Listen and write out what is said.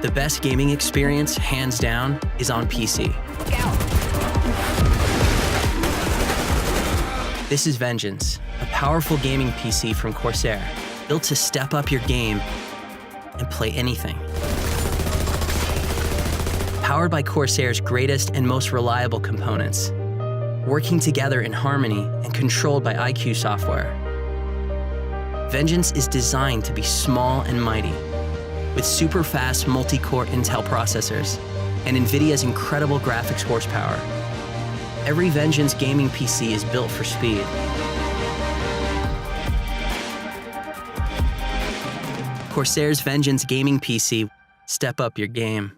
The best gaming experience, hands down, is on PC. Look out. This is Vengeance, a powerful gaming PC from CORSAIR, built to step up your game and play anything. Powered by CORSAIR's greatest and most reliable components, working together in harmony and controlled by IQ software. Vengeance is designed to be small and mighty, with super fast multi-core Intel processors and NVIDIA's incredible graphics horsepower. Every Vengeance gaming PC is built for speed. CORSAIR's Vengeance gaming PC, step up your game.